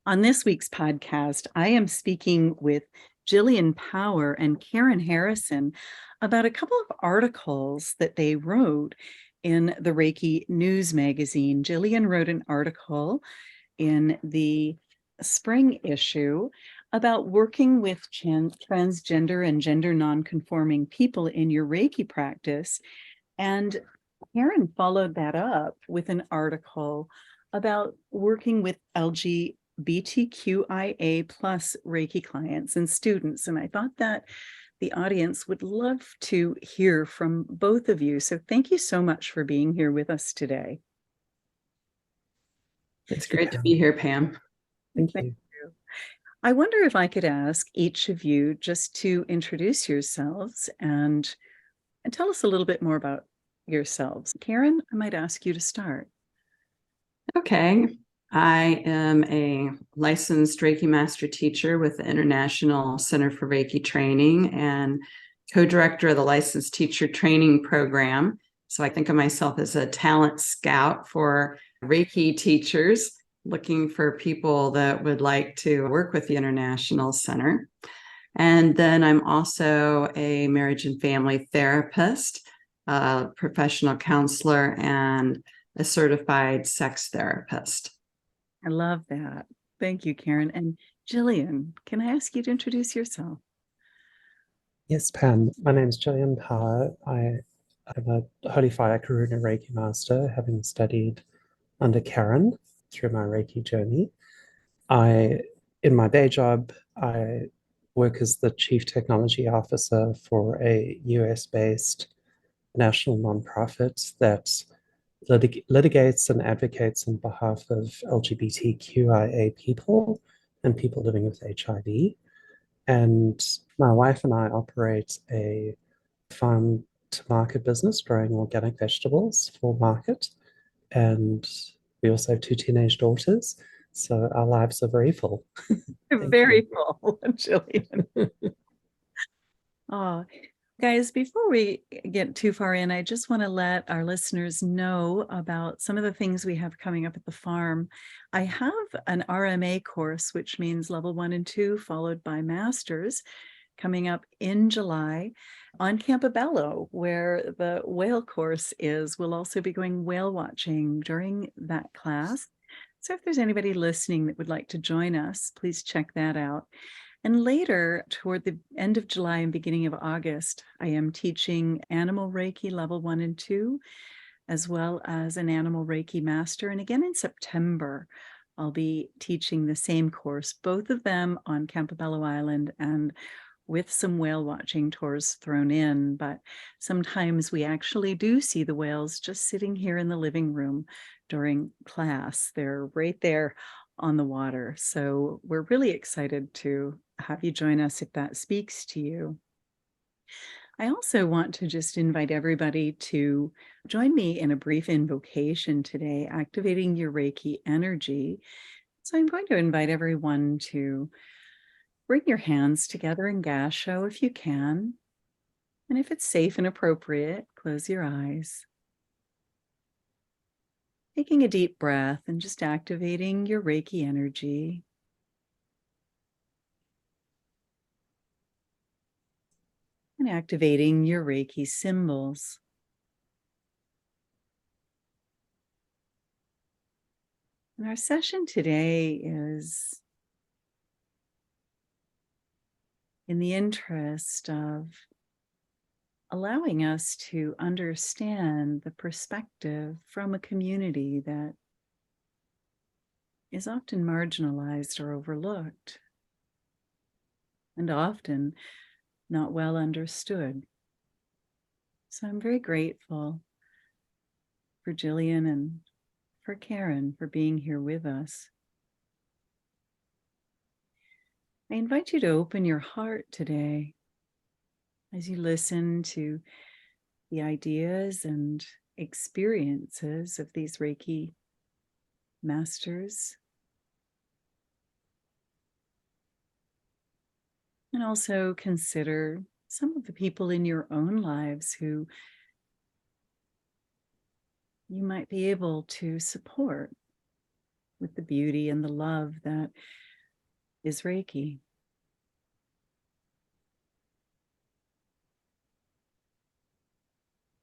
On this week's podcast, I am speaking with Jillian Power and Karen Harrison about a couple of articles that they wrote in the Reiki news magazine. Jillian wrote an article in the spring issue about working with transgender and gender nonconforming people in your Reiki practice. And Karen followed that up with an article about working with LGBTQIA plus Reiki clients and students. And I thought that the audience would love to hear from both of you. So thank you so much for being here with us today. It's great to be here, Pam. Thank you. I wonder if I could ask each of you just to introduce yourselves and tell us a little bit more about yourselves. Karen, I might ask you to start. Okay. I am a licensed Reiki master teacher with the International Center for Reiki Training and co-director of the licensed teacher training program. So I think of myself as a talent scout for Reiki teachers, looking for people that would like to work with the International Center. And then I'm also a marriage and family therapist, a professional counselor, and a certified sex therapist. I love that. Thank you, Karen. And Jillian, can I ask you to introduce yourself? Yes, Pam. My name is Jillian Power. I'm a Holy Fire Karuna Reiki Master, having studied under Karen through my Reiki journey. In my day job, I work as the Chief Technology Officer for a US-based national nonprofit that litigates and advocates on behalf of LGBTQIA people and people living with HIV. And my wife and I operate a farm-to-market business growing organic vegetables for market. And we also have 2 teenage daughters. So our lives are very full. Very full, Jillian. Oh, guys, before we get too far in, I just want to let our listeners know about some of the things we have coming up at the farm. I have an RMA course, which means level 1 and 2, followed by masters, coming up in July on Campobello, where the whale course is. We'll also be going whale watching during that class. So if there's anybody listening that would like to join us, please check that out. And later, toward the end of July and beginning of August, I am teaching Animal Reiki level 1 and 2, as well as an Animal Reiki Master. And again in September, I'll be teaching the same course, both of them on Campobello Island and with some whale watching tours thrown in. But sometimes we actually do see the whales just sitting here in the living room during class. They're right there on the water. So we're really excited to have you join us if that speaks to you. I also want to just invite everybody to join me in a brief invocation today, activating your Reiki energy. So I'm going to invite everyone to bring your hands together in Gasho if you can. And if it's safe and appropriate, close your eyes. Taking a deep breath and just activating your Reiki energy. And activating your Reiki symbols. And our session today is in the interest of allowing us to understand the perspective from a community that is often marginalized or overlooked, and often not well understood. So I'm very grateful for Gillian and for Karen for being here with us. I invite you to open your heart today as you listen to the ideas and experiences of these Reiki masters. And also consider some of the people in your own lives who you might be able to support with the beauty and the love that is Reiki.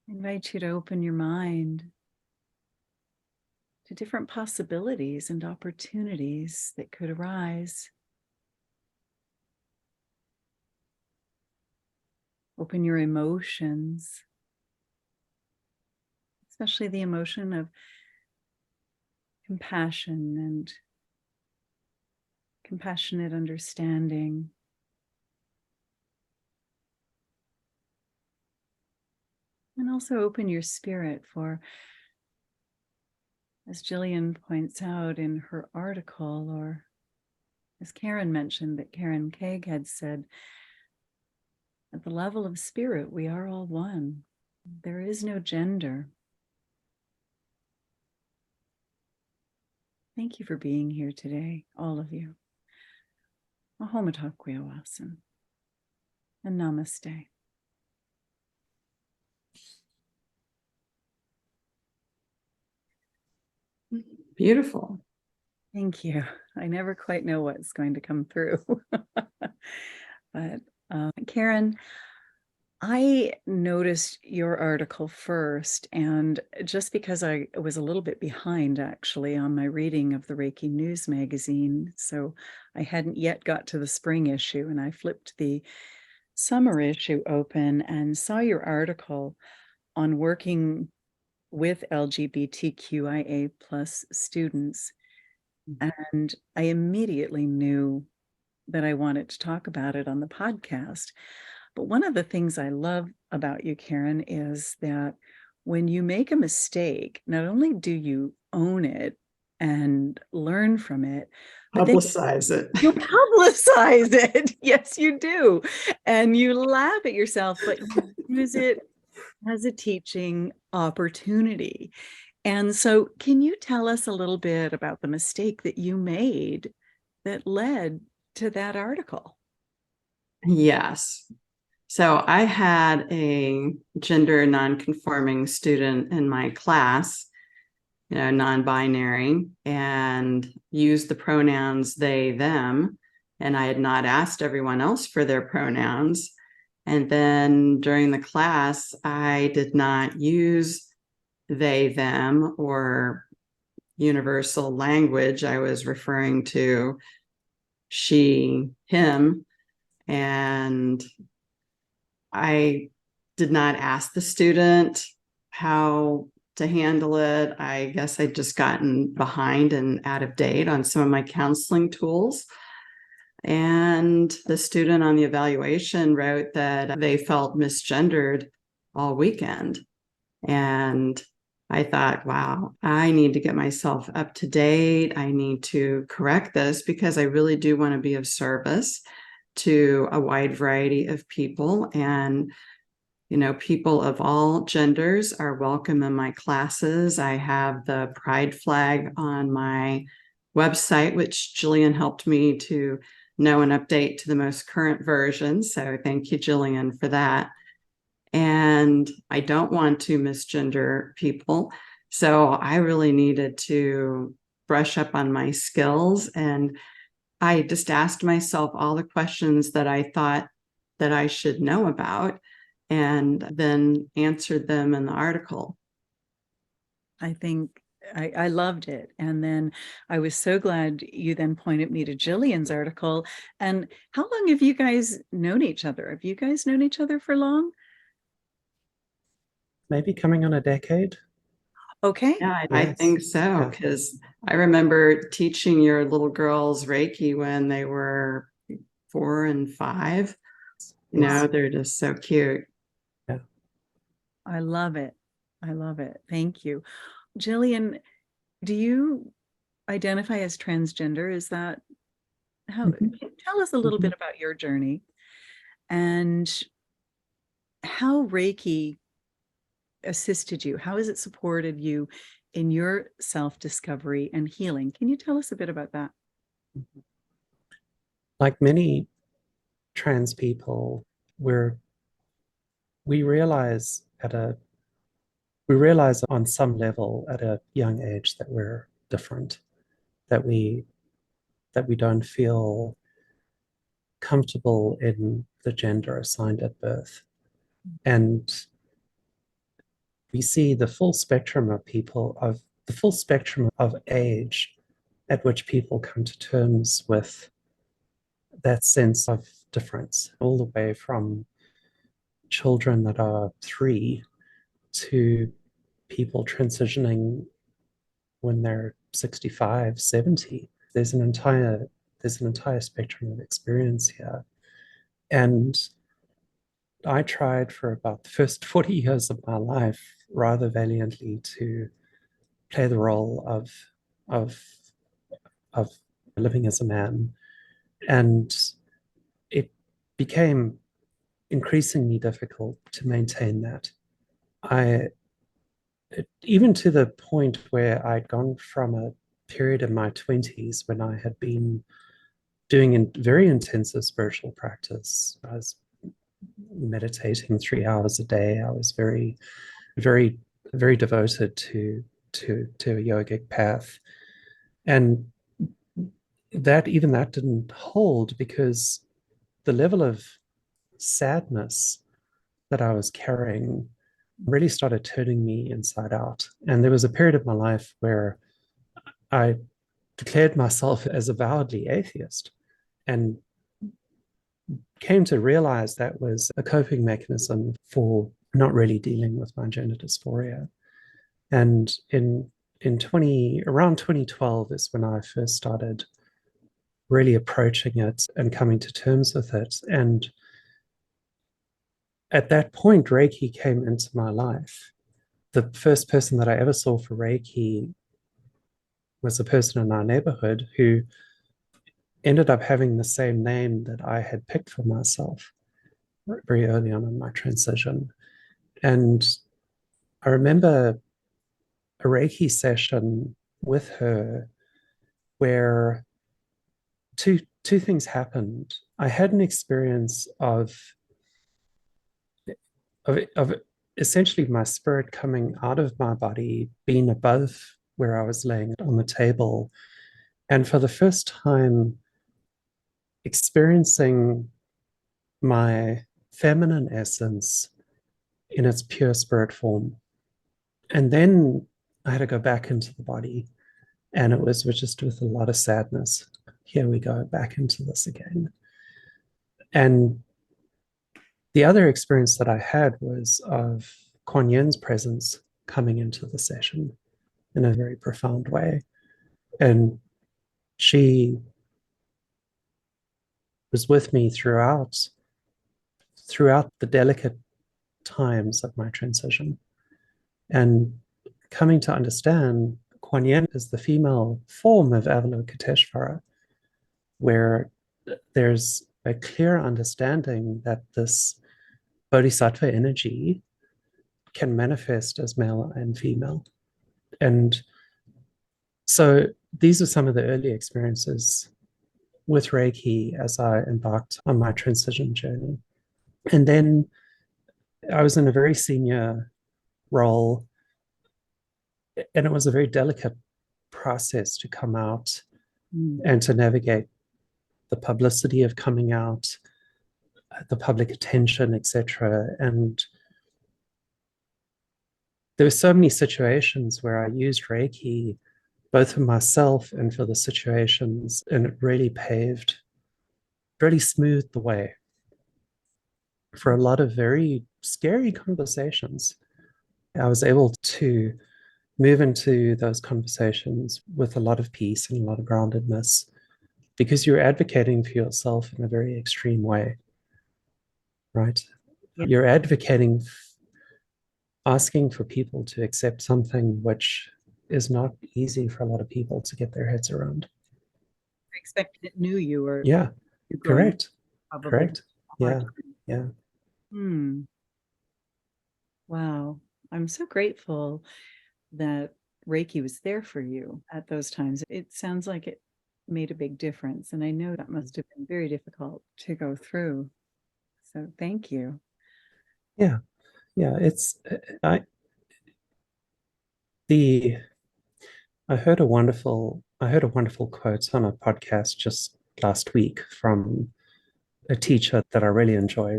I invite you to open your mind to different possibilities and opportunities that could arise. Open your emotions, especially the emotion of compassion and compassionate understanding. And also open your spirit for, as Gillian points out in her article, or as Karen mentioned, that Karen Kaig had said, at the level of spirit, we are all one. There is no gender. Thank you for being here today, all of you. Mahoma Takuya Wasan and Namaste. Beautiful. Thank you. I never quite know what's going to come through. But Karen, I noticed your article first, and just because I was a little bit behind actually on my reading of the Reiki News magazine, so I hadn't yet got to the spring issue, and I flipped the summer issue open and saw your article on working with LGBTQIA plus students. And I immediately knew that I wanted to talk about it on the podcast. But one of the things I love about you, Karen, is that when you make a mistake, not only do you own it and learn from it, but then Publicize it. you publicize it. Yes, you do. And you laugh at yourself, but you use it as a teaching opportunity. And so, can you tell us a little bit about the mistake that you made that led to that article? Yes. So I had a gender nonconforming student in my class, non-binary, and used the pronouns they, them. And I had not asked everyone else for their pronouns. And then during the class, I did not use they, them, or universal language. I was referring to she, him, and I did not ask the student how to handle it. I guess I'd just gotten behind and out of date on some of my counseling tools. And the student on the evaluation wrote that they felt misgendered all weekend. And I thought, wow, I need to get myself up to date. I need to correct this because I really do want to be of service to a wide variety of people. And, people of all genders are welcome in my classes. I have the pride flag on my website, which Gillian helped me to know and update to the most current version. So thank you, Gillian, for that. And I don't want to misgender people. So I really needed to brush up on my skills. And I just asked myself all the questions that I thought that I should know about, and then answered them in the article. I think I loved it. And then I was so glad you then pointed me to Jillian's article. And how long have you guys known each other? Have you guys known each other for long? Maybe coming on a decade. Okay. Yeah, I Yes. think so, Yeah. because I remember teaching your little girls Reiki when they were 4 and 5. Yes. They're just so cute. Yeah. I love it. I love it. Thank you. Jillian, do you identify as transgender? Is that how? Mhm. Tell us a little bit about your journey and how Reiki assisted you. How has it supported you in your self-discovery and healing? Can you tell us a bit about that? Like many trans people, we realize on some level at a young age that we're different, that we don't feel comfortable in the gender assigned at birth. And we see the full spectrum of people, of the full spectrum of age at which people come to terms with that sense of difference, all the way from children that are 3 to people transitioning when they're 65, 70. There's an entire spectrum of experience here. And I tried for about the first 40 years of my life rather valiantly to play the role of living as a man. And it became increasingly difficult to maintain that. Even to the point where I'd gone from a period in my 20s when I had been doing a very intensive spiritual practice. I was meditating 3 hours a day. I was very, very, very devoted to a yogic path. And that didn't hold, because the level of sadness that I was carrying really started turning me inside out. And there was a period of my life where I declared myself as avowedly atheist, and came to realize that was a coping mechanism for not really dealing with my gender dysphoria. And around 2012 is when I first started really approaching it and coming to terms with it. And at that point, Reiki came into my life. The first person that I ever saw for Reiki was a person in our neighborhood who ended up having the same name that I had picked for myself very early on in my transition. And I remember a Reiki session with her where two things happened. I had an experience of essentially my spirit coming out of my body, being above where I was laying on the table, and for the first time experiencing my feminine essence in its pure spirit form. And then I had to go back into the body, and it was just with a lot of sadness. Here we go, back into this again. And the other experience that I had was of Kuan Yin's presence coming into the session in a very profound way. And she was with me throughout the delicate times of my transition. And coming to understand, Kuan Yin is the female form of Avalokiteshvara, where there's a clear understanding that this bodhisattva energy can manifest as male and female. And so these are some of the early experiences with Reiki as I embarked on my transition journey. And then I was in a very senior role, and it was a very delicate process to come out and to navigate the publicity of coming out, the public attention, etc. And there were so many situations where I used Reiki both for myself and for the situations, and it really smoothed the way for a lot of very scary conversations. I was able to move into those conversations with a lot of peace and a lot of groundedness, because you're advocating for yourself in a very extreme way, right? Yeah. You're advocating, asking for people to accept something which is not easy for a lot of people to get their heads around. I expected it knew you were. Yeah, correct. Correct. Yeah, yeah. Wow. I'm so grateful that Reiki was there for you at those times. It sounds like it made a big difference. And I know that must have been very difficult to go through. So thank you. Yeah. Yeah. I heard a wonderful I heard a wonderful quote on a podcast just last week from a teacher that I really enjoy,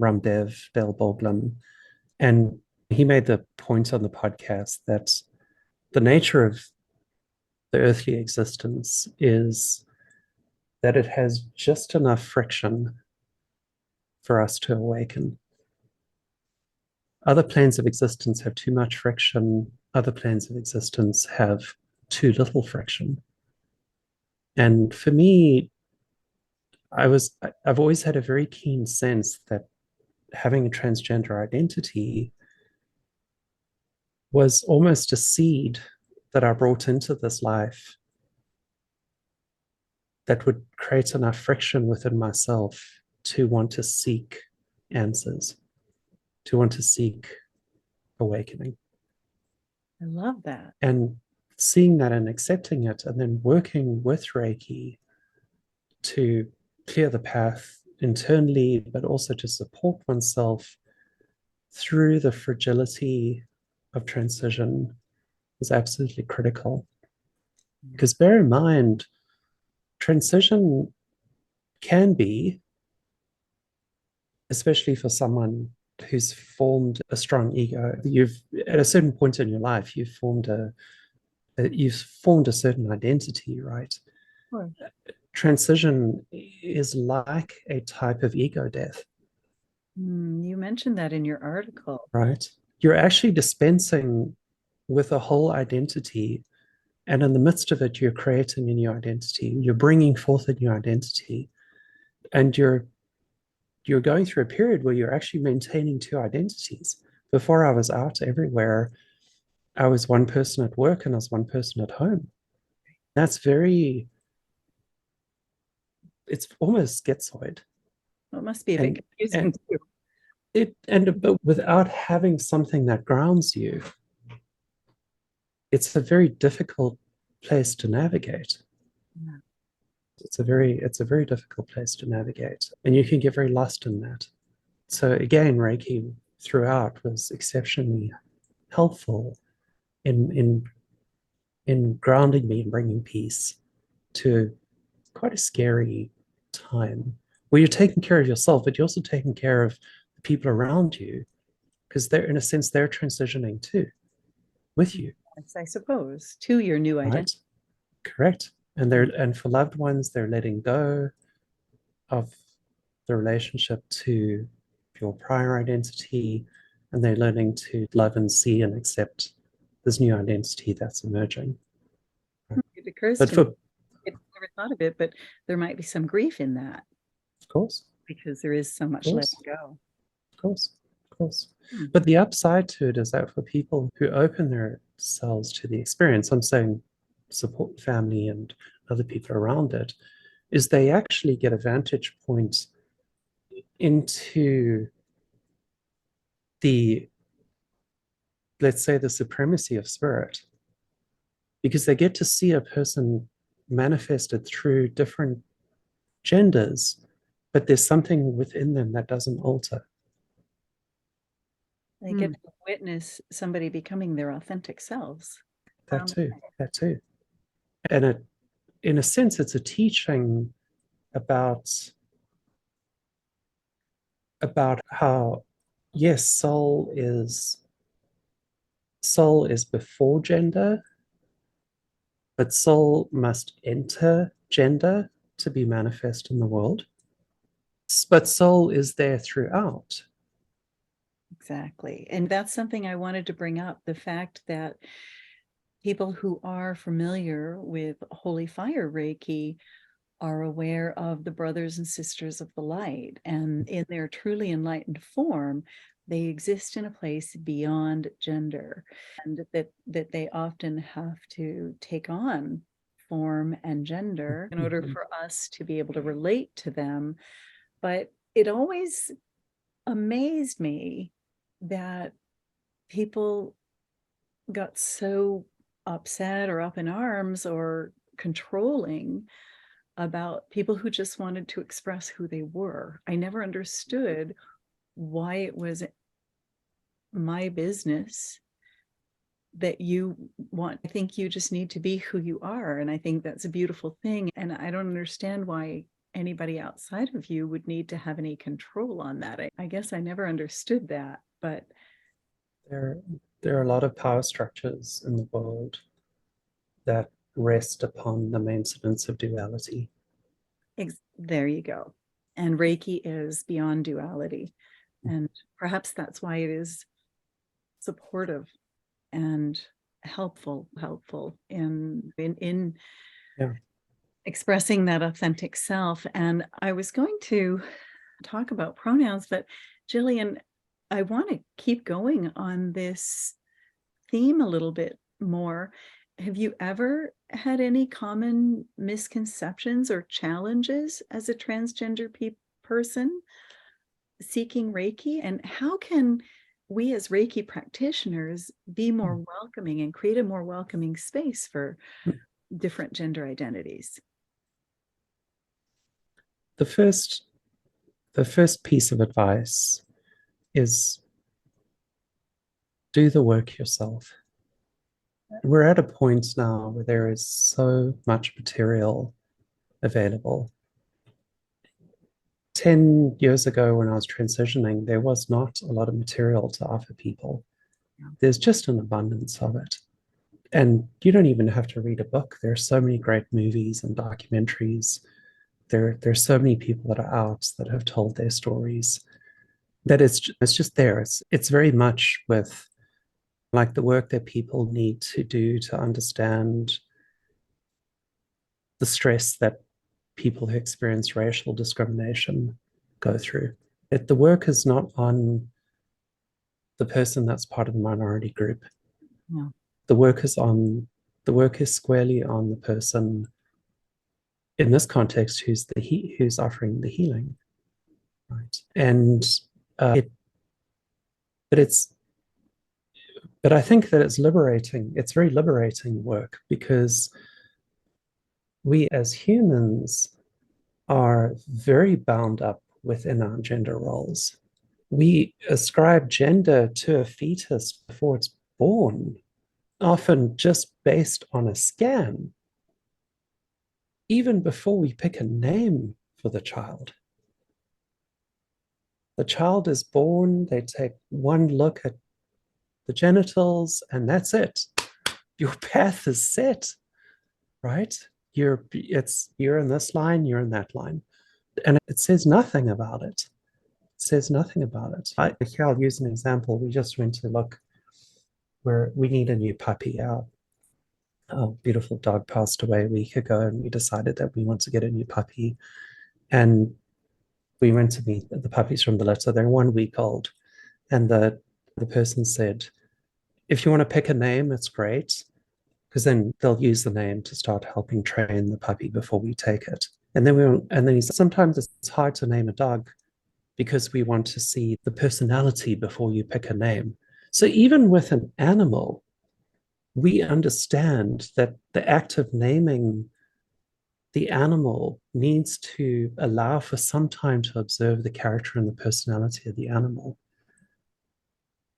Ramdev Del Boglum. And he made the point on the podcast that the nature of the earthly existence is that it has just enough friction for us to awaken. Other planes of existence have too much friction. Other planes of existence have too little friction. And for me, I've always had a very keen sense that having a transgender identity was almost a seed that I brought into this life that would create enough friction within myself to want to seek answers, to want to seek awakening. I love that. And seeing that and accepting it, and then working with Reiki to clear the path internally, but also to support oneself through the fragility of transition is absolutely critical. Because bear in mind, transition can be, especially for someone who's formed a strong ego, at a certain point in your life, you've formed a certain identity, right? Sure. Transition is like a type of ego death. You mentioned that in your article. Right? You're actually dispensing with a whole identity, and in the midst of it, you're creating a new identity. You're bringing forth a new identity, and you're going through a period where you're actually maintaining two identities. Before I was out everywhere, I was one person at work and I was one person at home. That's it's almost schizoid. Well, it must be a bit And, confusing too. but without having something that grounds you, it's a very difficult place to navigate. Yeah. It's a very difficult place to navigate, and you can get very lost in that. So again, Reiki throughout was exceptionally helpful in grounding me and bringing peace to quite a scary time where you're taking care of yourself, but you're also taking care of the people around you, because they're, in a sense, they're transitioning too with you. Yes, I suppose, to your new Right? identity. Correct. And for loved ones, they're letting go of the relationship to your prior identity, and they're learning to love and see and accept this new identity that's emerging. It occurs But to for, me, I never thought of it, but there might be some grief in that of course, because there is so much letting go. of course, of course. But the upside to it is that for people who open themselves to the experience, I'm saying support family and other people around it, is they actually get a vantage point into the, let's say, the supremacy of spirit, because they get to see a person manifested through different genders, but there's something within them that doesn't alter. They get to witness somebody becoming their authentic selves. That too. And it, in a sense, it's a teaching about how, yes, soul is before gender, but soul must enter gender to be manifest in the world. But soul is there throughout. Exactly. And that's something I wanted to bring up, the fact that people who are familiar with Holy Fire Reiki are aware of the brothers and sisters of the light, and in their truly enlightened form, they exist in a place beyond gender, and that they often have to take on form and gender in order for us to be able to relate to them. But it always amazed me that people got so upset or up in arms or controlling about people who just wanted to express who they were. I never understood why it was my business that you want. I think you just need to be who you are. And I think that's a beautiful thing. And I don't understand why anybody outside of you would need to have any control on that. I guess I never understood that, but there are a lot of power structures in the world that rest upon the maintenance of duality. There you go. And Reiki is beyond duality. And perhaps that's why it is supportive and helpful in Yeah. expressing that authentic self. And I was going to talk about pronouns, but Jillian, I want to keep going on this theme a little bit more. Have you ever had any common misconceptions or challenges as a transgender person seeking Reiki? And how can we as Reiki practitioners be more welcoming and create a more welcoming space for different gender identities? The first piece of advice is do the work yourself. We're at a point now where there is so much material available. 10 years ago, when I was transitioning, there was not a lot of material to offer people. There's just an abundance of it. And you don't even have to read a book. There are so many great movies and documentaries. There's so many people that are out that have told their stories, that it's just there. It's very much with like the work that people need to do to understand the stress that people who experience racial discrimination go through. The work is not on the person that's part of the minority group. No. The work is squarely on the person in this context who's offering the healing, right? And but I think that it's liberating. It's very liberating work, because we as humans are very bound up within our gender roles. We ascribe gender to a fetus before it's born, often just based on a scan, even before we pick a name for the child. The child is born, they take one look at the genitals, and that's it. Your path is set, right? You're in this line, you're in that line. And it says nothing about it. It says nothing about it. I'll use an example. We just went to look where we need a new puppy. Our beautiful dog passed away a week ago, and we decided that we want to get a new puppy. And we went to meet the puppies from the litter. They're 1 week old. And the person said, if you want to pick a name, it's great, because then they'll use the name to start helping train the puppy before we take it. And then he said, sometimes it's hard to name a dog because we want to see the personality before you pick a name. So even with an animal, we understand that the act of naming the animal needs to allow for some time to observe the character and the personality of the animal.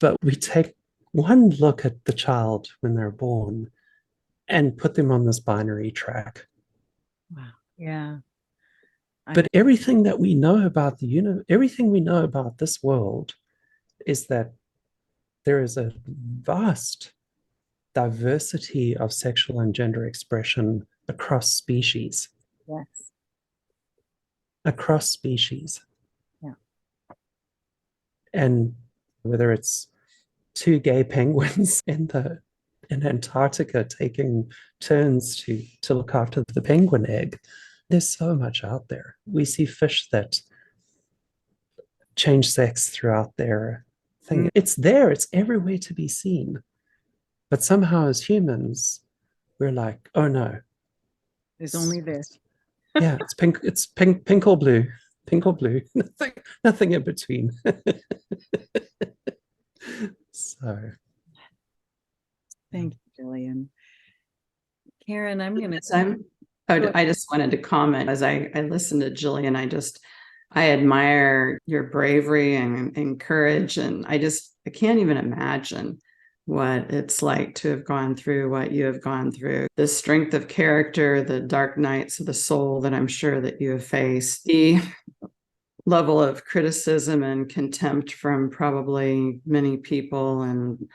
But we take one look at the child when they're born and put them on this binary track. Wow. Yeah. But everything that we know about everything we know about this world is that there is a vast diversity of sexual and gender expression across species. Yes. Across species. Yeah. And whether it's two gay penguins in Antarctica taking turns to look after the penguin egg, there's so much out there. We see fish that change sex throughout their thing. It's there, it's everywhere to be seen. But somehow as humans, we're like, oh no. There's only this. Yeah, it's pink or blue. Pink or blue. Nothing in between. So Thank you, Gillian. Karen, I just wanted to comment as I listened to Gillian. I admire your bravery and courage, and I can't even imagine what it's like to have gone through what you have gone through, the strength of character, the dark nights of the soul that I'm sure that you have faced, the level of criticism and contempt from probably many people, and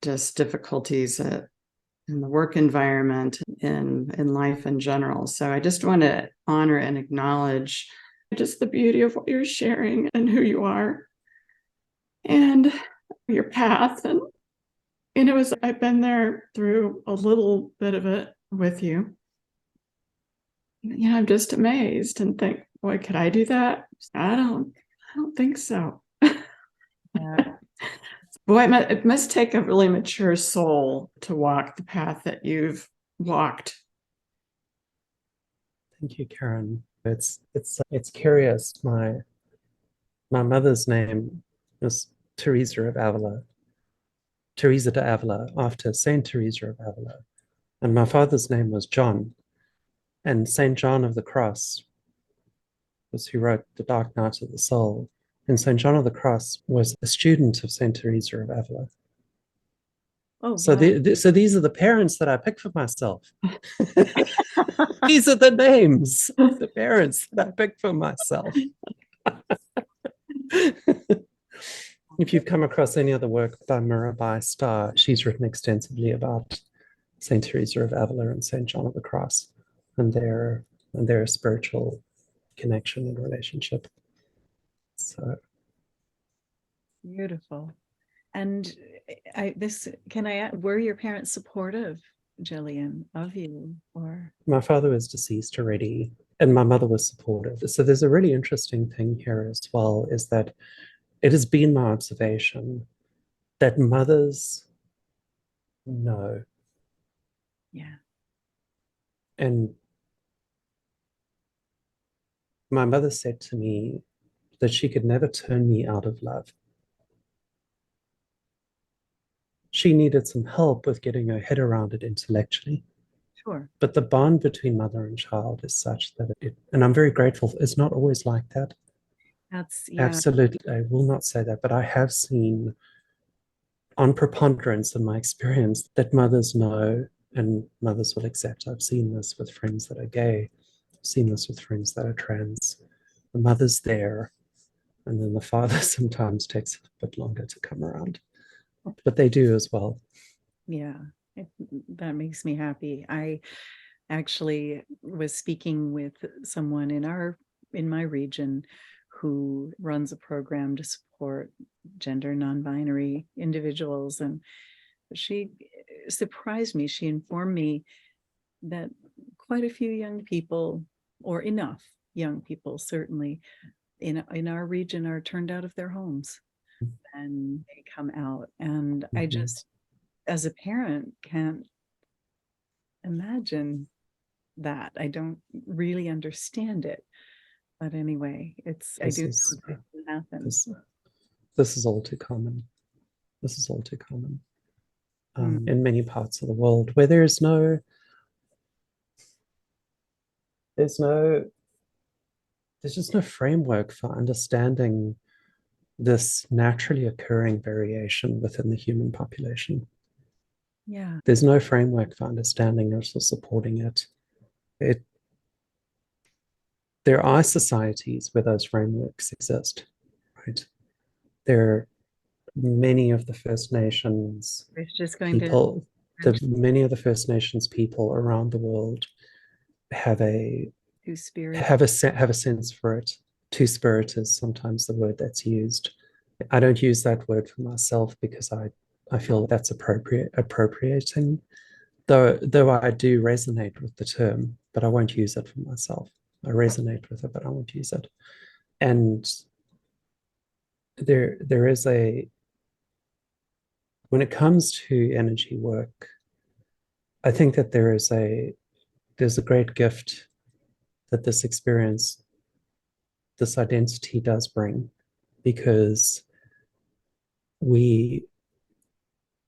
just difficulties in the work environment, in life in general. So I just want to honor and acknowledge just the beauty of what you're sharing and who you are and your path. And I've been there through a little bit of it with you. I'm just amazed and think, boy, could I do that? I don't think so. Yeah. Boy, it must take a really mature soul to walk the path that you've walked. Thank you, Karen. It's curious. My mother's name is Teresa of Avila, Teresa de Avila, after Saint Teresa of Avila, and my father's name was John, and Saint John of the Cross was who wrote The Dark Night of the Soul, and Saint John of the Cross was a student of Saint Teresa of Avila. Oh, So, wow. so these are the parents that I picked for myself. These are the names of the parents that I picked for myself. If you've come across any other work by Mirabai Starr, she's written extensively about Saint Teresa of Avila and Saint John of the Cross and their spiritual connection and relationship. So Beautiful. And were your parents supportive, Jillian, of you? Or my father was deceased already, and my mother was supportive. So there's a really interesting thing here as well, is that it has been my observation that mothers know. yeah. And my mother said to me that she could never turn me out of love. She needed some help with getting her head around it intellectually. Sure. But the bond between mother and child is such that and I'm very grateful, it's not always like that. That's, yeah. Absolutely. I will not say that, but I have seen on preponderance in my experience that mothers know and mothers will accept. I've seen this with friends that are gay. I've seen this with friends that are trans. The mother's there, and then the father sometimes takes a bit longer to come around. But they do as well. Yeah, that makes me happy. I actually was speaking with someone in my region who runs a program to support gender non-binary individuals, and she surprised me. She informed me that quite a few young people, or enough young people certainly in our region, are turned out of their homes and they come out. And I just, as a parent, can't imagine that. I don't really understand it. But anyway, I do know it can happen. This is all too common. This is all too common in many parts of the world where there's just no framework for understanding this naturally occurring variation within the human population. Yeah. There's no framework for understanding it or supporting it. There are societies where those frameworks exist, right? There are many of the First Nations people, many of the First Nations people around the world have a sense for it. Two-spirit is sometimes the word that's used. I don't use that word for myself because I feel that's appropriating, though I do resonate with the term, but I won't use it for myself. I resonate with it, but I won't use it. And there is when it comes to energy work, I think that there's a great gift that this experience, this identity does bring, because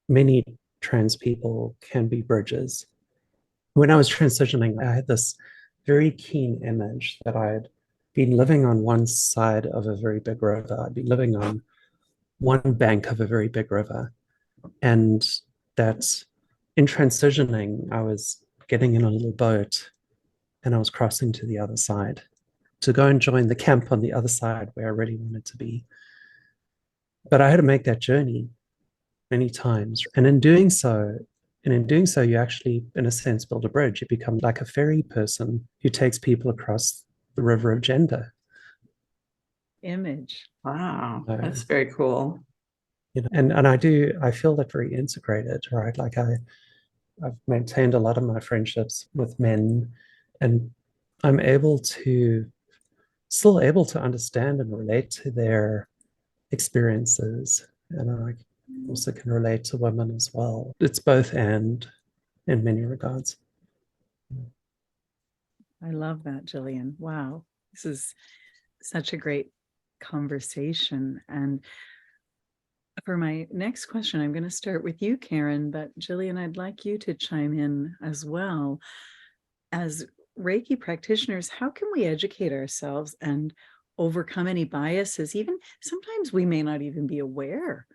many trans people can be bridges. When I was transitioning, I had this very keen image that I had been living on one side of a very big river. I'd been living on one bank of a very big river, And that in transitioning, I was getting in a little boat and I was crossing to the other side to go and join the camp on the other side where I really wanted to be. But I had to make that journey many times. And in doing so, you actually, in a sense, build a bridge. You become like a ferry person who takes people across the river of gender. Image. Wow, that's very cool. You know, and I feel that very integrated, right? Like I've maintained a lot of my friendships with men, and I'm still able to understand and relate to their experiences. And I also can relate to women as well. It's both and in many regards. I love that, Gillian. Wow. This is such a great conversation. And for my next question, I'm going to start with you, Karen, but Gillian, I'd like you to chime in as well. As Reiki practitioners, how can we educate ourselves and overcome any biases? Even sometimes we may not even be aware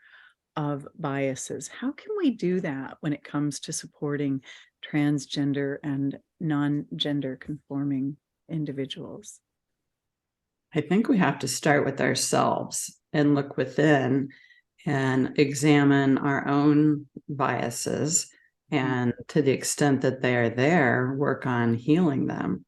of biases. How can we do that when it comes to supporting transgender and non-gender conforming individuals? I think we have to start with ourselves and look within and examine our own biases. And to the extent that they are there, work on healing them.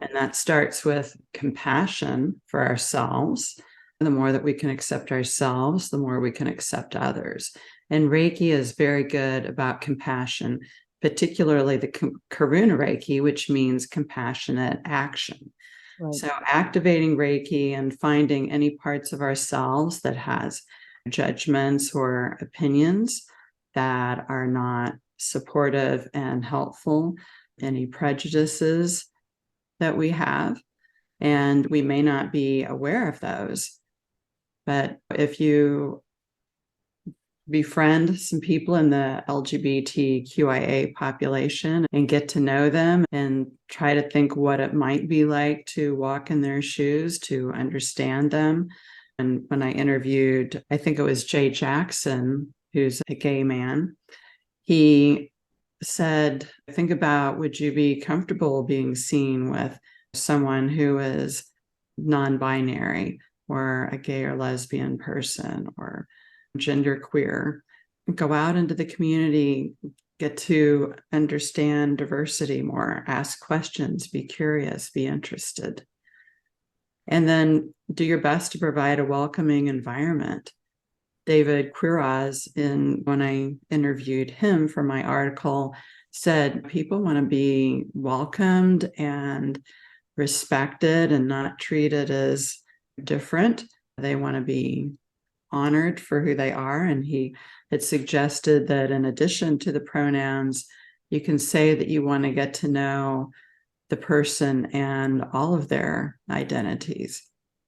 And that starts with compassion for ourselves. The more that we can accept ourselves, the more we can accept others. And Reiki is very good about compassion, particularly the Karuna Reiki, which means compassionate action. Right. So activating Reiki and finding any parts of ourselves that has judgments or opinions that are not supportive and helpful, any prejudices that we have, and we may not be aware of those. But if you befriend some people in the LGBTQIA population and get to know them and try to think what it might be like to walk in their shoes, to understand them. And when I interviewed, I think it was Jay Jackson, who's a gay man, he said, think about, would you be comfortable being seen with someone who is non-binary or a gay or lesbian person or genderqueer? Go out into the community, get to understand diversity more, ask questions, be curious, be interested. And then do your best to provide a welcoming environment. David Quiroz, when I interviewed him for my article, said people want to be welcomed and respected and not treated as different. They want to be honored for who they are. And he had suggested that in addition to the pronouns, you can say that you want to get to know the person and all of their identities,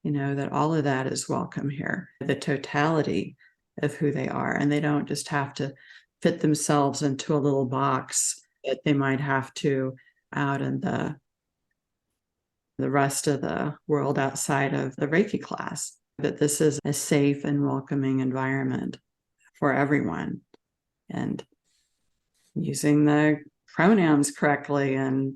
that all of that is welcome here, the totality of who they are. And they don't just have to fit themselves into a little box that they might have to out in the rest of the world outside of the Reiki class, that this is a safe and welcoming environment for everyone. And using the pronouns correctly and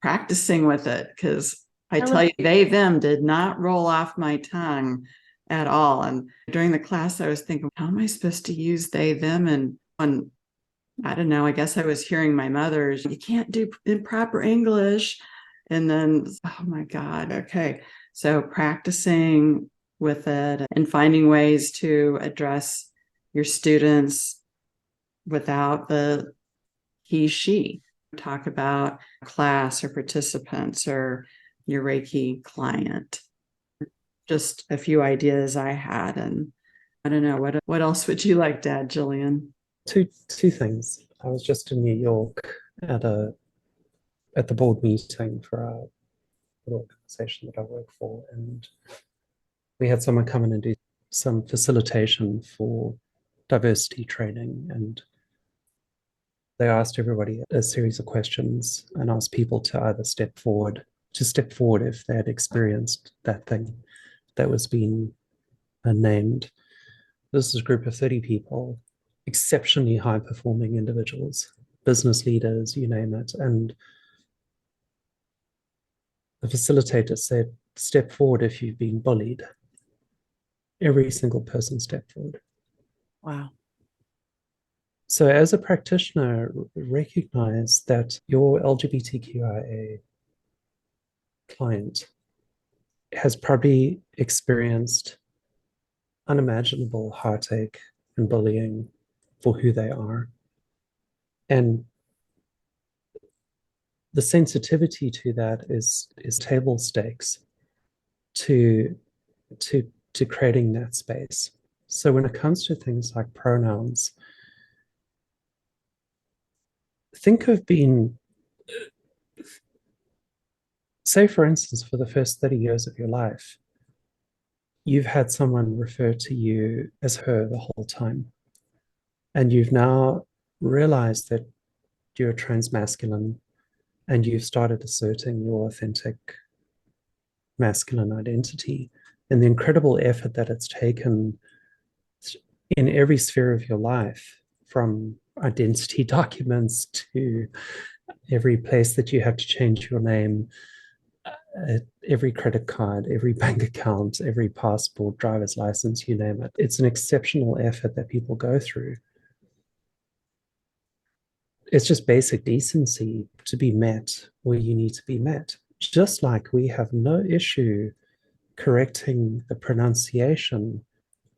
practicing with it, because I tell you, they, them did not roll off my tongue at all. And during the class, I was thinking, how am I supposed to use they, them? And I don't know, I guess I was hearing my mother's, you can't do improper English. And then, oh my God, okay. So practicing with it and finding ways to address your students without the he, she. Talk about class or participants or your Reiki client. Just a few ideas I had. And I don't know, what else would you like to add, Gillian? Two things. I was just in New York at the board meeting for an organization that I work for, and we had someone come in and do some facilitation for diversity training, and they asked everybody a series of questions and asked people to either step forward if they had experienced that thing that was being named. This is a group of 30 people, exceptionally high performing individuals, business leaders, you name it. And the facilitator said, step forward if you've been bullied. Every single person stepped forward. Wow. So as a practitioner, recognize that your LGBTQIA client has probably experienced unimaginable heartache and bullying for who they are. And the sensitivity to that is table stakes to creating that space. So when it comes to things like pronouns, think of being, say for instance, for the first 30 years of your life, you've had someone refer to you as her the whole time. And you've now realized that you're transmasculine and you've started asserting your authentic masculine identity, and the incredible effort that it's taken in every sphere of your life, from identity documents to every place that you have to change your name, every credit card, every bank account, every passport, driver's license, you name it. It's an exceptional effort that people go through. It's just basic decency to be met where you need to be met. Just like we have no issue correcting the pronunciation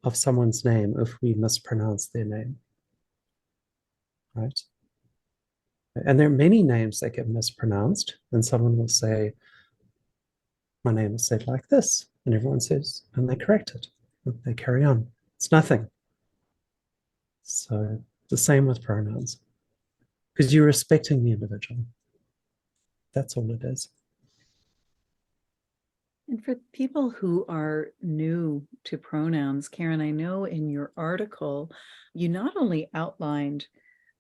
of someone's name if we mispronounce their name, right? And there are many names that get mispronounced, and someone will say, my name is said like this, and everyone says, and they correct it. They carry on. It's nothing. So the same with pronouns, because you're respecting the individual. That's all it is. And for people who are new to pronouns, Karen, I know in your article, you not only outlined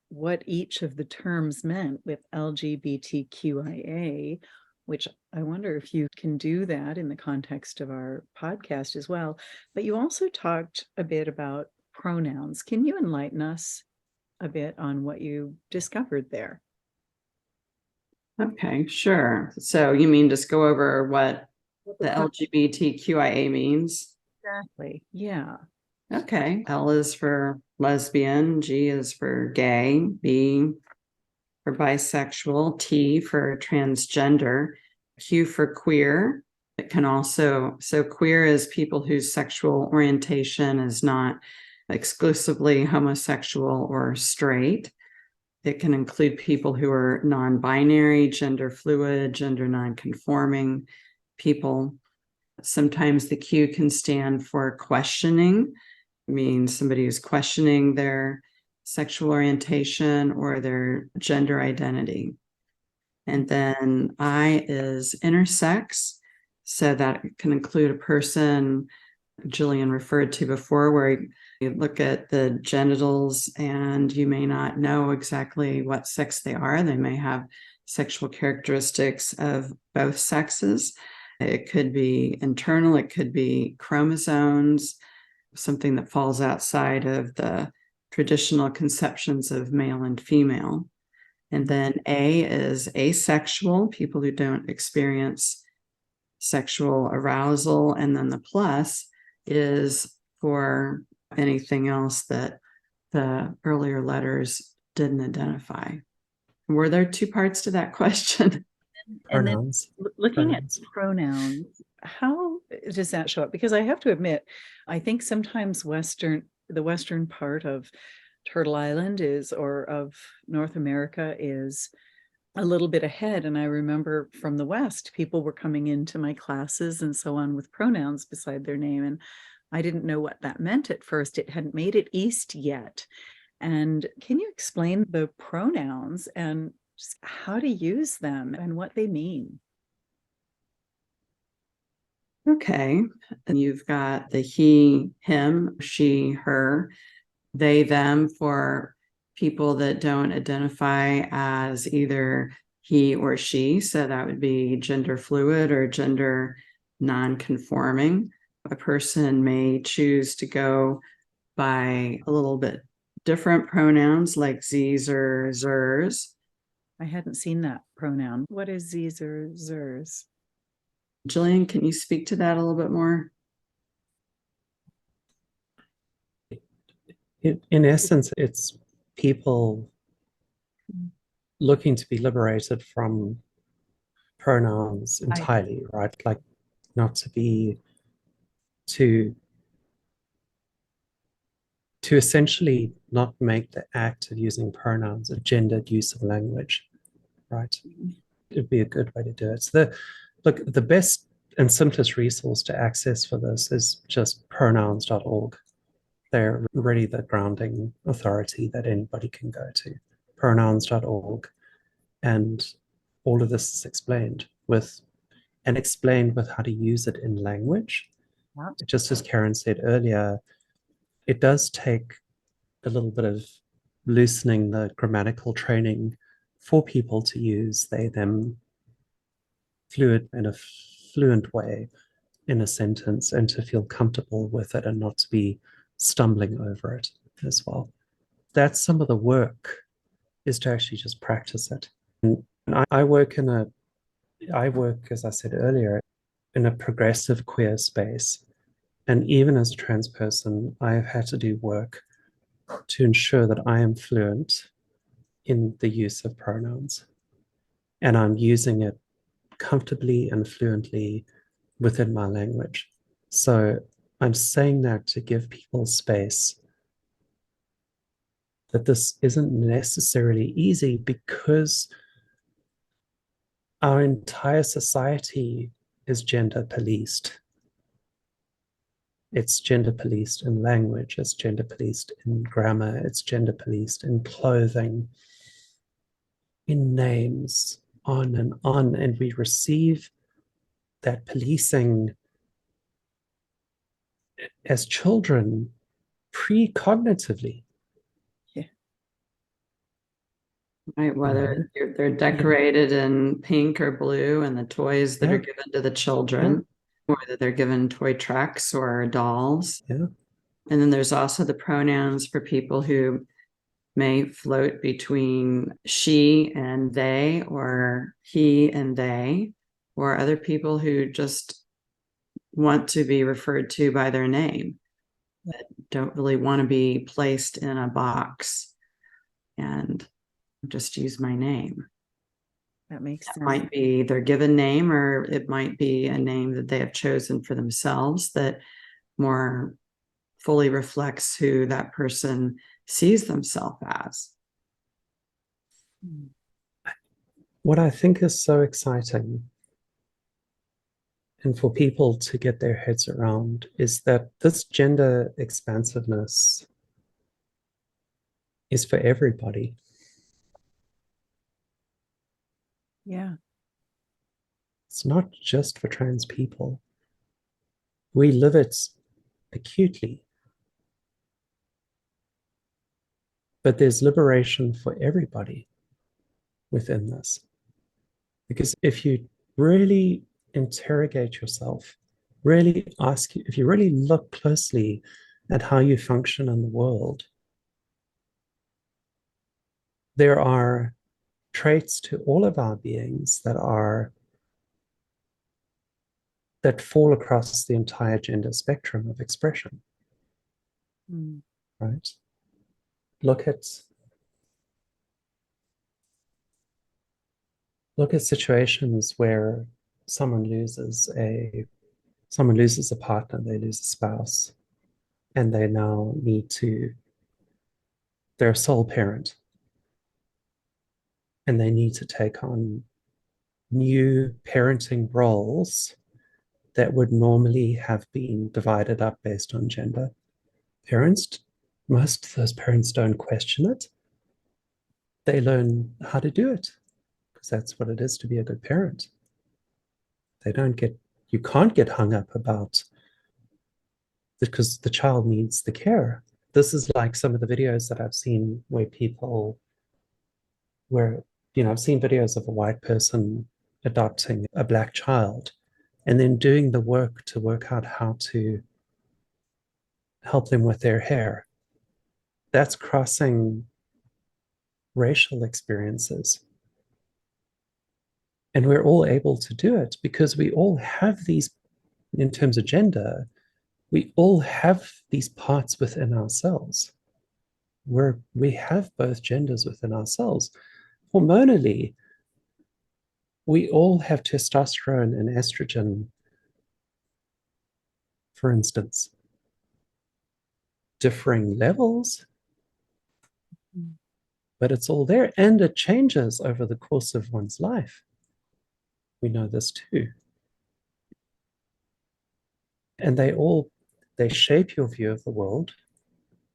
what each of the terms meant with LGBTQIA, which I wonder if you can do that in the context of our podcast as well, but you also talked a bit about pronouns. Can you enlighten us a bit on what you discovered there? Okay, sure. So you mean just go over what the LGBTQIA means? Exactly. Yeah. Okay. L is for lesbian, G is for gay, B for bisexual, T for transgender, Q for queer. It can also, so queer is people whose sexual orientation is not exclusively homosexual or straight. It can include people who are non-binary, gender fluid, gender non-conforming people. Sometimes the Q can stand for questioning, means somebody who's questioning their sexual orientation or their gender identity. And then I is intersex. So that can include a person Gillian referred to before, where you look at the genitals and you may not know exactly what sex they are. They may have sexual characteristics of both sexes. It could be internal, it could be chromosomes, something that falls outside of the traditional conceptions of male and female. And then A is asexual, people who don't experience sexual arousal. And then the plus is for anything else that the earlier letters didn't identify. Were there two parts to that question? And then Pronouns. looking Pronouns. at pronouns, how does that show up? Because I have to admit, I think sometimes the Western part of Turtle Island or of North America is a little bit ahead. And I remember from the West, people were coming into my classes and so on with pronouns beside their name. And I didn't know what that meant at first. It hadn't made it East yet. And can you explain the pronouns and just how to use them and what they mean? Okay. And you've got the he, him, she, her, they, them for people that don't identify as either he or she. So that would be gender fluid or gender non-conforming. A person may choose to go by a little bit different pronouns like z's or zers. I hadn't seen that pronoun. What is z's or zers? Jillian, can you speak to that a little bit more? In essence, it's people looking to be liberated from pronouns entirely, right? Like not to be to essentially not make the act of using pronouns a gendered use of language, right? It'd be a good way to do it. So the best and simplest resource to access for this is just pronouns.org. They're really the grounding authority that anybody can go to, pronouns.org. And all of this is explained with how to use it in language. Wow. Just as Karen said earlier, it does take a little bit of loosening the grammatical training for people to use they, them fluid in a fluent way in a sentence and to feel comfortable with it and not to be stumbling over it as well. That's some of the work, is to actually just practice it. And I work, as I said earlier, in a progressive queer space. And even as a trans person, I have had to do work to ensure that I am fluent in the use of pronouns. And I'm using it comfortably and fluently within my language. So I'm saying that to give people space that this isn't necessarily easy, because our entire society is gender policed. It's gender policed in language, it's gender policed in grammar, it's gender policed in clothing, in names, on and on. And we receive that policing as children precognitively. Right, whether they're decorated in pink or blue, and the toys that are given to the children, or that they're given toy trucks or dolls. Yeah. And then there's also the pronouns for people who may float between she and they, or he and they, or other people who just want to be referred to by their name, that don't really want to be placed in a box and just use my name. That makes sense. It might be their given name, or it might be a name that they have chosen for themselves that more fully reflects who that person sees themselves as. What I think is so exciting, and for people to get their heads around, is that this gender expansiveness is for everybody. Yeah. It's not just for trans people. We live it acutely. But there's liberation for everybody within this. Because if you really interrogate yourself, really ask, if you really look closely at how you function in the world, there are traits to all of our beings that fall across the entire gender spectrum of expression. Right? Look at situations where someone loses a partner, they lose a spouse, and they now they're a sole parent, and they need to take on new parenting roles that would normally have been divided up based on gender. Most of those parents don't question it. They learn how to do it, because that's what it is to be a good parent. You can't get hung up about, because the child needs the care. This is like some of the videos that I've seen where I've seen videos of a white person adopting a black child and then doing the work to work out how to help them with their hair. that's crossing racial experiences. And we're all able to do it because we all have these, in terms of gender, we all have these parts within ourselves. We have both genders within ourselves. Hormonally, we all have testosterone and estrogen, for instance, differing levels, but it's all there and it changes over the course of one's life. We know this too. And they shape your view of the world.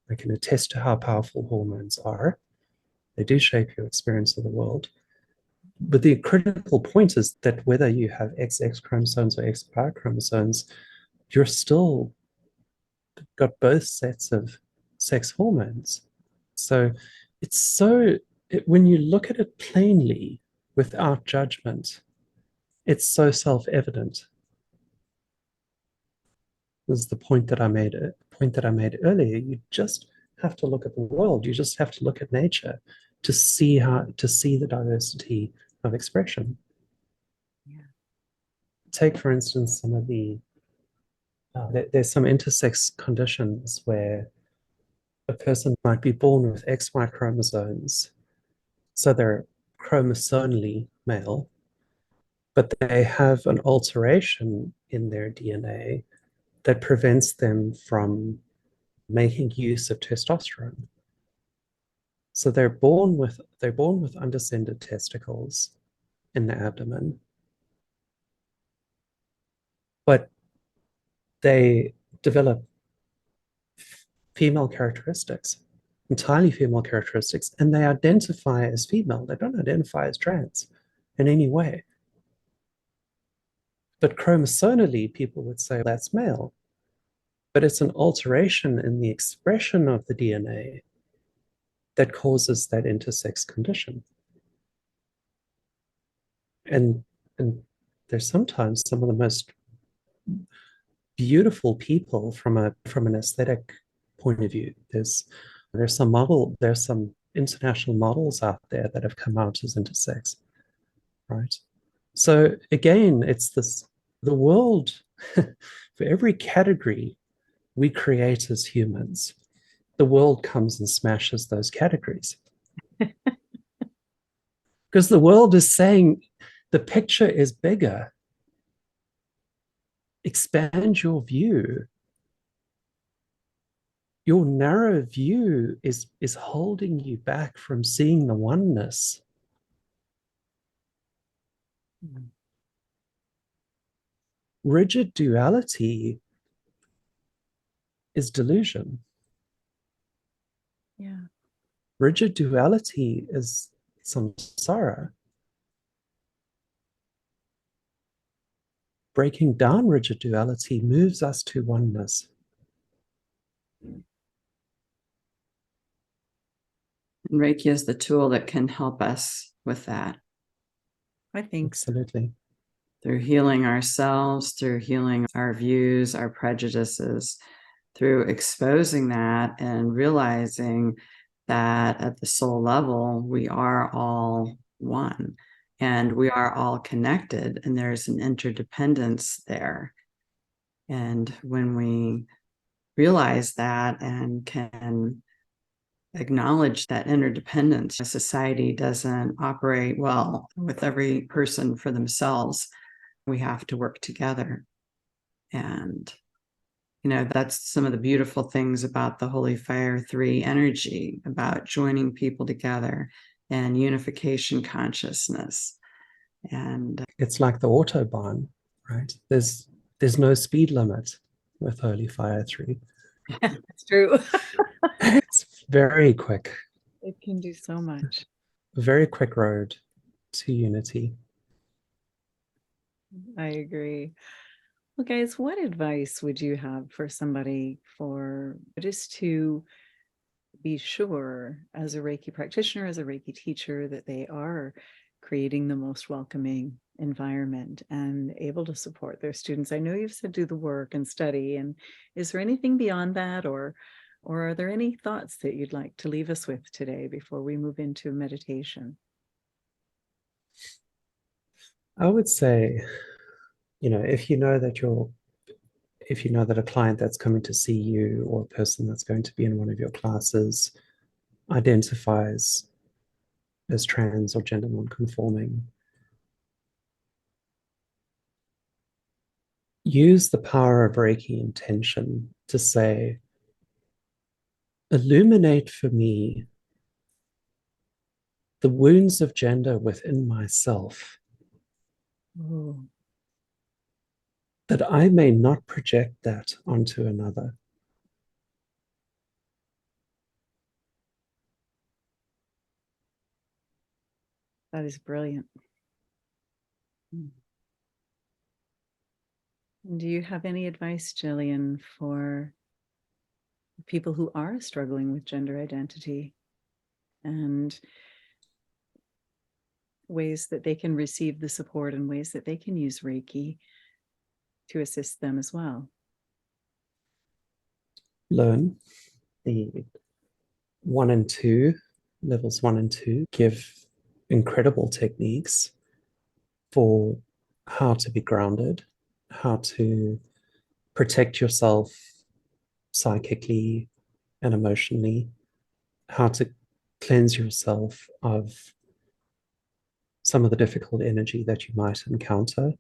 I can attest to how powerful hormones are. They do shape your experience of the world. But the critical point is that whether you have XX chromosomes or XY chromosomes, you're still got both sets of sex hormones. So when you look at it plainly without judgment, it's so self-evident. This is the point that I made earlier. You just have to look at the world. You just have to look at nature to see the diversity of expression. Yeah. Take, for instance, some of there's some intersex conditions where a person might be born with XY chromosomes, so they're chromosomally male, but they have an alteration in their DNA that prevents them from making use of testosterone. So they're born with undescended testicles in the abdomen, but they develop female characteristics, entirely female characteristics, and they identify as female. They don't identify as trans in any way. But chromosomally, people would say that's male. But it's an alteration in the expression of the DNA that causes that intersex condition. And there's sometimes some of the most beautiful people from an aesthetic point of view. There's some international models out there that have come out as intersex, right? So again, it's the world, for every category we create as humans, the world comes and smashes those categories. Because the world is saying the picture is bigger. Expand your view. Your narrow view is holding you back from seeing the oneness. Rigid duality is delusion. Yeah. Rigid duality is samsara. Breaking down rigid duality moves us to oneness. And Reiki is the tool that can help us with that. I think so. Absolutely. Through healing ourselves, through healing our views, our prejudices, through exposing that and realizing that at the soul level, we are all one and we are all connected, and there's an interdependence there. And when we realize that and can acknowledge that interdependence, society doesn't operate well with every person for themselves. We have to work together. And that's some of the beautiful things about the Holy Fire 3 energy, about joining people together and unification consciousness. And it's like the Autobahn, right? There's no speed limit with Holy Fire 3. That's true. It's very quick. It can do so much. A very quick road to unity. I agree. Well, guys, what advice would you have for somebody for just to be sure as a Reiki practitioner, as a Reiki teacher, that they are creating the most welcoming environment and able to support their students? I know you've said do the work and study, and is there anything beyond that, or Or are there any thoughts that you'd like to leave us with today before we move into meditation? I would say, if you know that a client that's coming to see you or a person that's going to be in one of your classes identifies as trans or gender non-conforming, use the power of Reiki intention to say, illuminate for me the wounds of gender within myself, Oh, that I may not project that onto another. that is brilliant. And do you have any advice, Gillian, for people who are struggling with gender identity and ways that they can receive the support and ways that they can use Reiki to assist them as well? Learn the levels 1 and 2 give incredible techniques for how to be grounded, how to protect yourself psychically and emotionally, how to cleanse yourself of some of the difficult energy that you might encounter.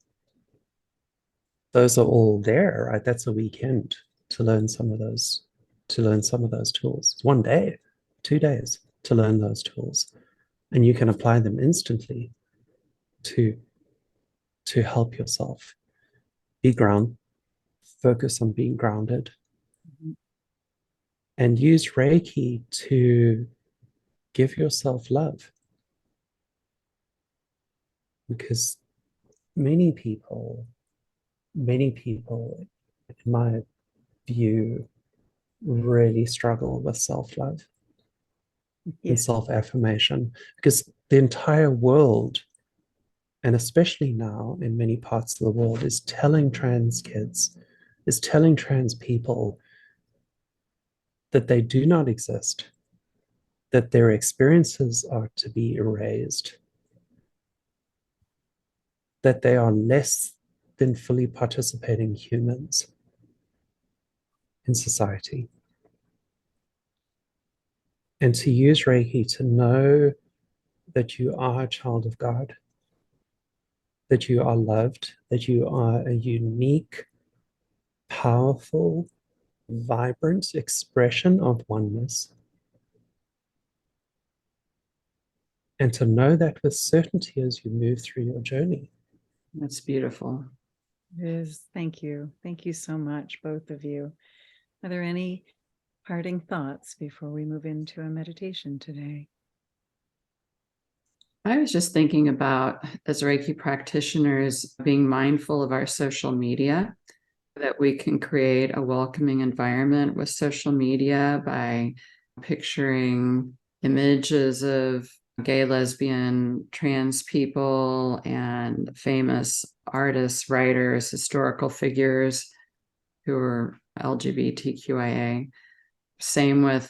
Those are all there, right? That's a weekend to learn some of those tools. It's 1 day, 2 days to learn those tools. And you can apply them instantly to help yourself focus on being grounded, and use Reiki to give yourself love. Because many people, in my view, really struggle with self-love and self-affirmation, because the entire world, and especially now in many parts of the world, is telling trans people that they do not exist, that their experiences are to be erased, that they are less than fully participating humans in society. And to use Reiki to know that you are a child of God, that you are loved, that you are a unique, powerful, vibrant expression of oneness. And to know that with certainty as you move through your journey. That's beautiful. It is. Thank you. Thank you so much, both of you. Are there any parting thoughts before we move into a meditation today? I was just thinking about, as Reiki practitioners, being mindful of our social media, that we can create a welcoming environment with social media by picturing images of gay, lesbian, trans people and famous artists, writers, historical figures who are LGBTQIA. Same with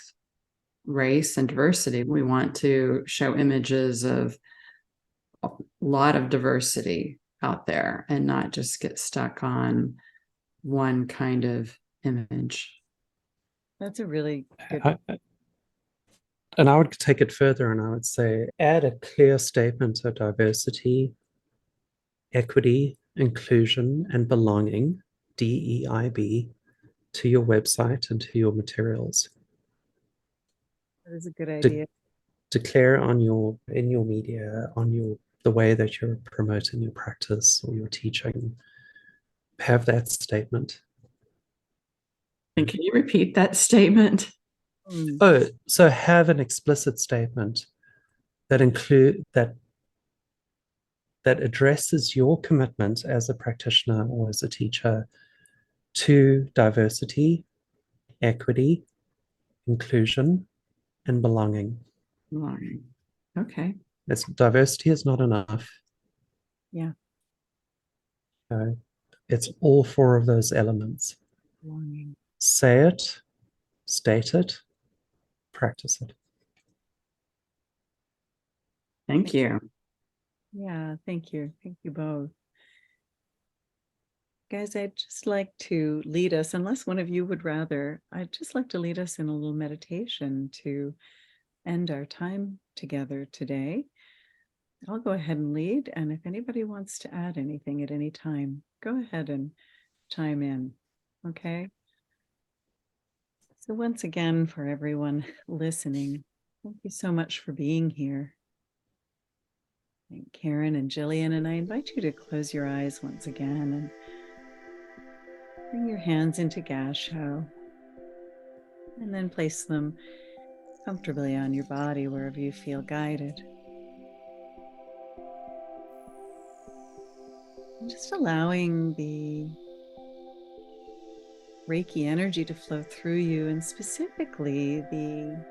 race and diversity. We want to show images of a lot of diversity out there and not just get stuck on one kind of image. That's a really good. And I would take it further and I would say, add a clear statement of diversity, equity, inclusion, and belonging, DEIB, to your website and to your materials. That is a good idea. Declare in your media, the way that you're promoting your practice or your teaching. Have that statement. And can you repeat that statement? Oh, so have an explicit statement that addresses your commitment as a practitioner or as a teacher to diversity, equity, inclusion, and belonging. Belonging. Okay. Diversity is not enough. Yeah. It's all four of those elements. Belonging. Say it, state it, practice it. Thank you. Yeah, thank you. Thank you both. Guys, I'd just like to lead us, unless one of you would rather, I'd just like to lead us in a little meditation to end our time together today. I'll go ahead and lead, and if anybody wants to add anything at any time, go ahead and chime in, okay? So once again, for everyone listening, thank you so much for being here. Thank Karen and Gillian, and I invite you to close your eyes once again and bring your hands into Gasho, and then place them comfortably on your body wherever you feel guided. And just allowing the Reiki energy to flow through you, and specifically the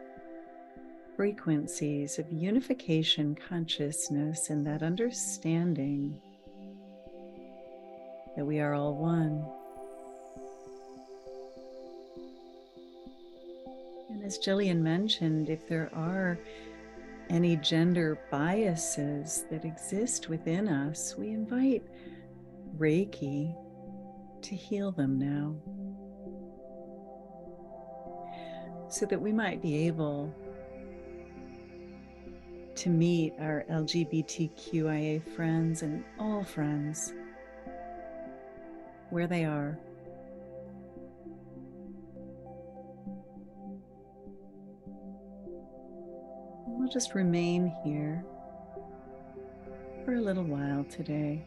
frequencies of unification consciousness and that understanding that we are all one. And as Gillian mentioned, if there are any gender biases that exist within us, we invite Reiki to heal them now, so that we might be able to meet our LGBTQIA friends and all friends where they are. We'll just remain here for a little while today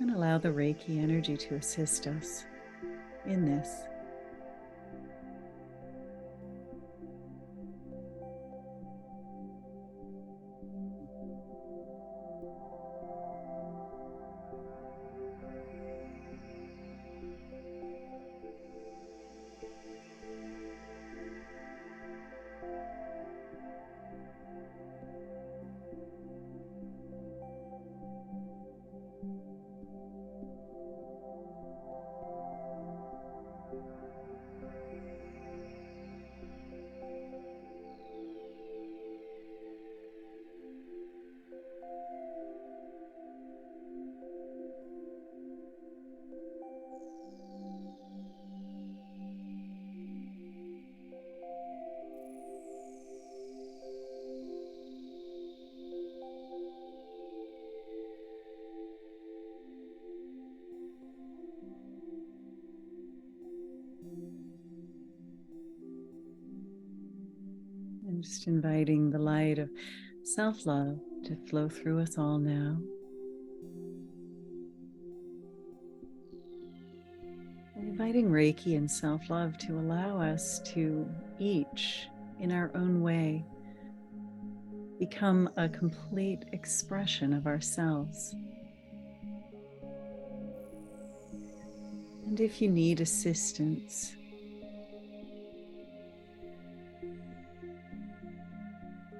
and allow the Reiki energy to assist us in this. And just inviting the light of self-love to flow through us all now. And inviting Reiki and self-love to allow us to each, in our own way, become a complete expression of ourselves. And if you need assistance,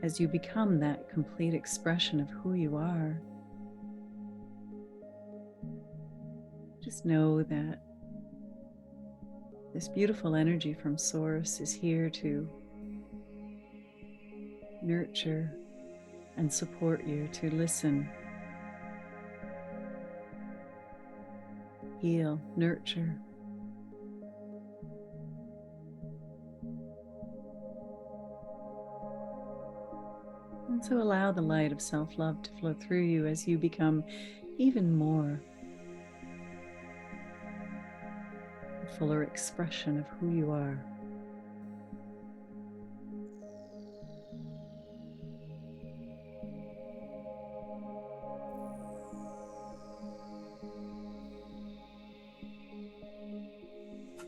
as you become that complete expression of who you are, just know that this beautiful energy from Source is here to nurture and support you, to listen, heal, nurture. And so allow the light of self-love to flow through you as you become even more a fuller expression of who you are.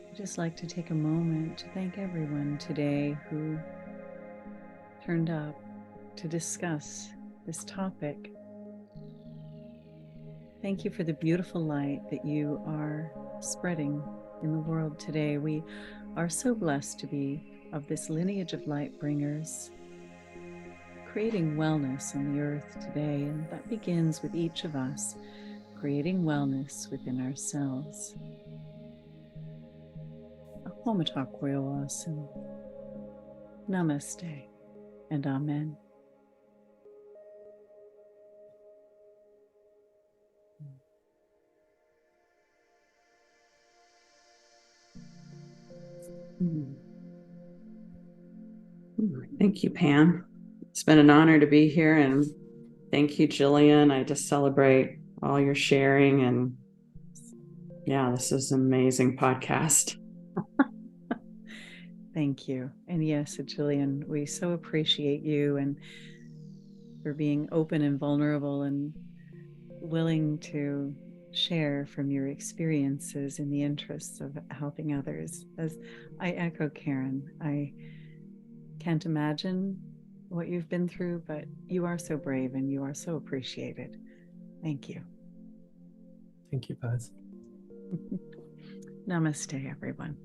I'd just like to take a moment to thank everyone today who turned up to discuss this topic. Thank you for the beautiful light that you are spreading in the world today. We are so blessed to be of this lineage of light bringers, creating wellness on the earth today, and that begins with each of us creating wellness within ourselves. I'll Owasin. Namaste and Amen. Thank you, Pam. It's been an honor to be here, and thank you, Gillian. I just celebrate all your sharing, and yeah, this is an amazing podcast. Thank you. And yes, Jillian, we so appreciate you and for being open and vulnerable and willing to share from your experiences in the interests of helping others. As I echo Karen, I can't imagine what you've been through, but you are so brave and you are so appreciated. Thank you. Thank you both. Namaste, everyone.